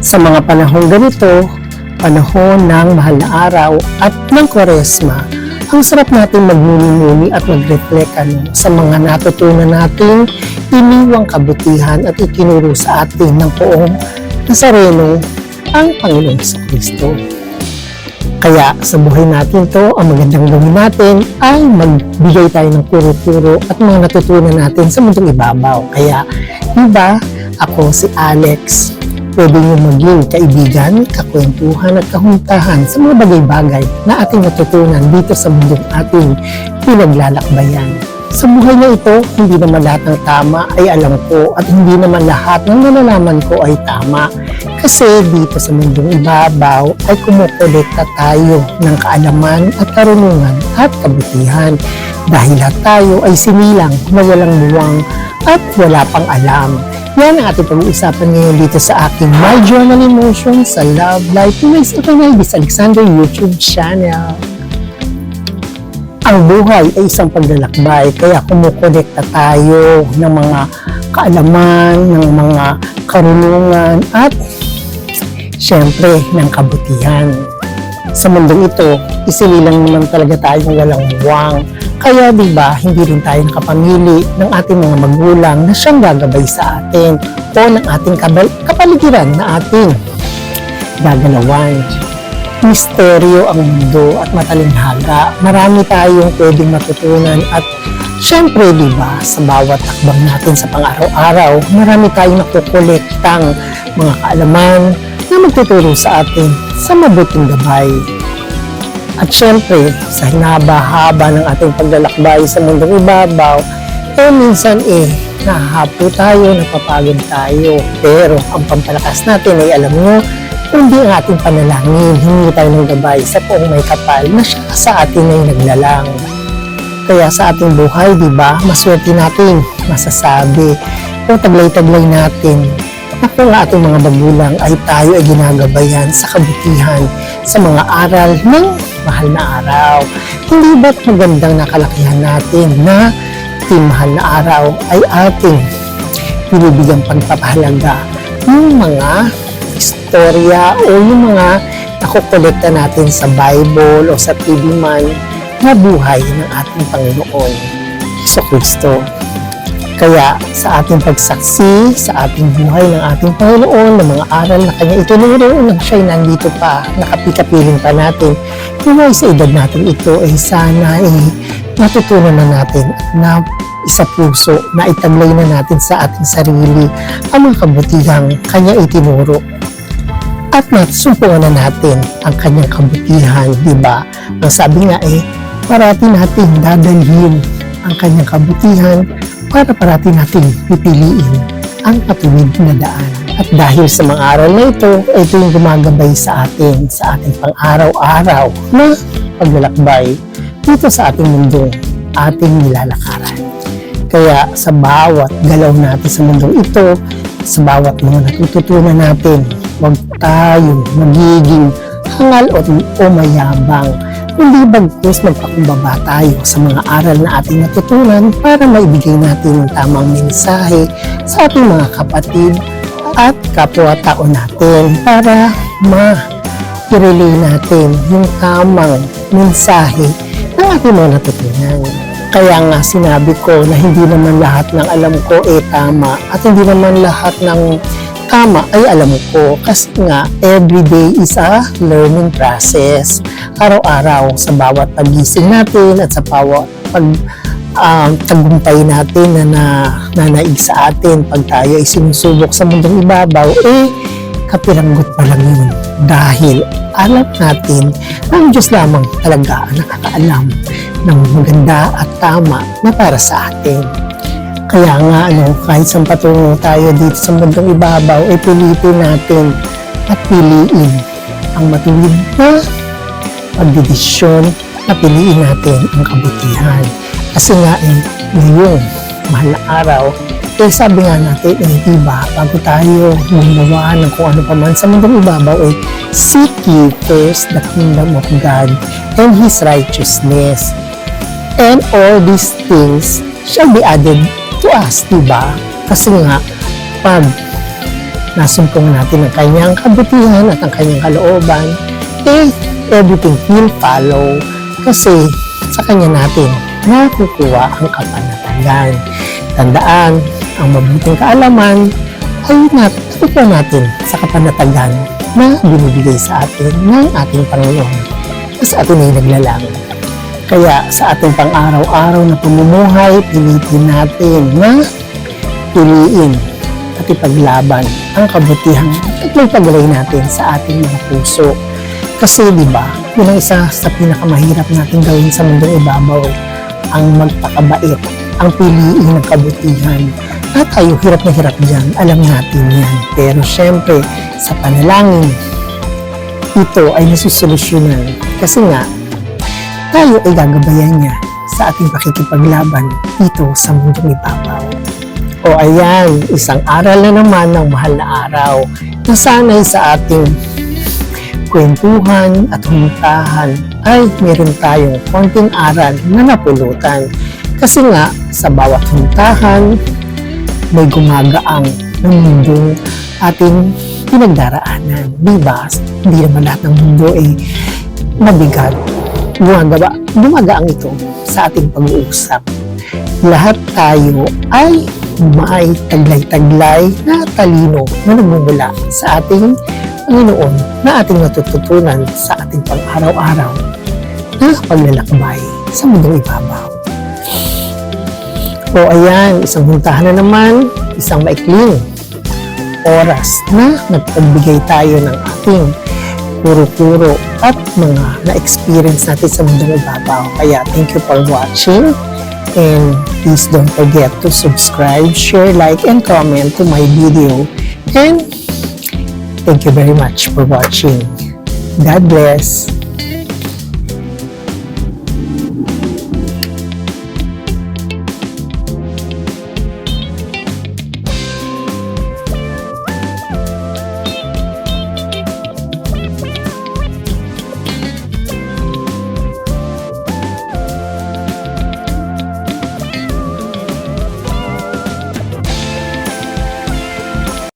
Sa mga panahong ganito, panahon ng mahal na araw at ng Kwaresma, ang sarap natin magmuni-muni at mag-reflect sa mga natutunan nating iniwang kabutihan at itinuro sa atin ng poong Nazareno, ang Panginoong Kristo. Kaya sa buhay natin to, ang magandang gawin natin ay magbigay tayo ng puro-puro at mga natutunan natin sa mundong ibabaw. Kaya, diba, ako si Alex. Pwede nyo maging kaibigan, kakwentuhan at kahuntahan sa mga bagay-bagay na ating natutunan dito sa mundong ating pinaglalakbayan. Sa buhay na ito, hindi naman lahat ng tama ay alam ko at hindi naman lahat ng nalalaman ko ay tama. Kasi dito sa mundong ibabaw ay kumukolekta tayo ng kaalaman at karunungan at kabutihan. Dahil lahat tayo ay sinilang na walang muwang at wala pang alam. Yan ang ating pag-uusapan ngayon dito sa aking My Journal Emotions sa Love Life ni Miss Alexander YouTube channel. Ang buhay ay isang paglalakbay, kaya kumukolekta tayo ng mga kaalaman, ng mga karunungan at syempre ng kabutihan. Sa mundong ito, isinilang naman talaga tayong walang muwang. Kaya diba, hindi rin tayo nakapamili ng ating mga magulang na siyang gagabay sa atin o ng ating kapaligiran na ating gagalawan. Misteryo ang mundo at matalinhaga. Marami tayong pwedeng matutunan at syempre diba, sa bawat takbang natin sa pang-araw-araw, marami tayong nakukolektang mga kaalaman na magtuturo sa atin sa mabuting gabay. At syempre, sa hinaba-haba ng ating paglalakbay sa mundong ibabaw, minsan nahahapo tayo, napapagod tayo. Pero ang pampalakas natin ay alam nyo, kundi ang ating panalangin, hingi tayo ng gabay sa poong may kapal na siya sa atin ay naglalang. Kaya sa ating buhay, diba, maswerte natin masasabi kung taglay-taglay natin na kung ating mga magulang ay tayo ay ginagabayan sa kabutihan sa mga aral ng mahal na araw. Hindi ba't magandang nakalakihan natin na ating mahal na araw ay ating binibigyang pagpapahalaga yung mga istorya o yung mga nakukolekta natin sa Bible o sa TV man na buhay ng ating Panginoon Jesucristo. Kaya sa ating pagsaksi, sa ating buhay ng ating Panginoon, ng mga aral na Kanya itinuro nang siya'y nandito pa, nakapikapiling pa natin, kung sa edad natin ito ay sana matutunan na natin na isa puso na itaglay na natin sa ating sarili ang mga kabutihang Kanya itinuro. At matusumpungan na natin ang Kanyang kabutihan, diba? Ang sabi nga parati natin dadalhin ang Kanyang kabutihan para parati natin pipiliin ang patuwid na daan. At dahil sa mga aral na ito yung gumagabay sa atin, sa ating pang-araw-araw na paglalakbay dito sa ating mundo, ating nilalakaran. Kaya sa bawat galaw natin sa mundong ito, sa bawat mga natututunan natin, huwag tayo magiging hangal o mayabang. Hindi bagkus magpakumbaba tayo sa mga aral na ating natutunan para maibigay natin ang tamang mensahe sa ating mga kapatid at kapwa-tao natin para ma-relay natin yung tamang mensahe ng ating mga natutunan. Kaya nga sinabi ko na hindi naman lahat ng alam ko tama at hindi naman lahat ng tama ay alam ko kasi nga everyday is a learning process. Araw-araw sa bawat pagising natin at sa bawat tagumpay natin na nanaig sa atin pag tayo ay sinusubok sa mundong ibabaw, kapiranggot pa lang yun. Dahil alam natin na ang Diyos lamang talaga ang nakakaalam ng maganda at tama na para sa atin. Kaya nga, kahit saan patungo tayo dito sa mundong ibabaw, pilitin natin at piliin ang matuwid na pagdidesisyon na piliin natin ang kabutihan. Kasi nga, ngayong mahal na araw, sabi nga natin, diba, bago tayo gumawa ng kung ano pa man sa mundong ibabaw, seek ye first the kingdom of God and His righteousness. And all these things shall be added to us, diba? Kasi nga, pag nasumpong natin ang kanyang kabutihan at ang kanyang kalooban, everything will follow kasi sa kanya natin nakukuha ang kapanatagan. Tandaan, ang mabuting kaalaman ay nakukuha natin sa kapanatagan na binibigay sa atin ng ating Panginoon na sa atin ay naglalangin. Kaya sa ating pang-araw-araw na pamumuhay, pilitin natin na piliin at ipaglaban ang kabutihan at magpagalay natin sa ating mga puso. Kasi di ba, yun ang isa sa pinakamahirap natin gawin sa mundong ibabaw, ang magpakabait, ang piliin ng kabutihan. At tayo hirap na hirap dyan, alam natin yan. Pero syempre, sa panalangin, ito ay nasusolusyonan. Kasi nga, tayo ay gagabayan niya sa ating pakikipaglaban dito sa mundong ibabaw. O ayan, isang aral na naman ng mahal na araw na sana'y sa ating kwentuhan at humutahan ay meron tayong konting aral na napulutan. Kasi nga, sa bawat humutahan, may gumagaang ng mundong ating pinagdaraanan. Diba? Hindi naman lahat ng mundo ay mabigat. Gumagaang ito sa ating pag-uusap. Lahat tayo ay may taglay-taglay na talino na nagmumula sa ating Panginoon na ating natututunan sa ating pang-araw-araw na paglalakbay sa mundong ibabaw. O ayan, isang huntahan na naman, isang maikling oras na nagpagbigay tayo ng ating puro-puro at mga na-experience natin sa mundong ibabaw. Kaya thank you for watching and please don't forget to subscribe, share, like, and comment to my video. And thank you very much for watching. God bless.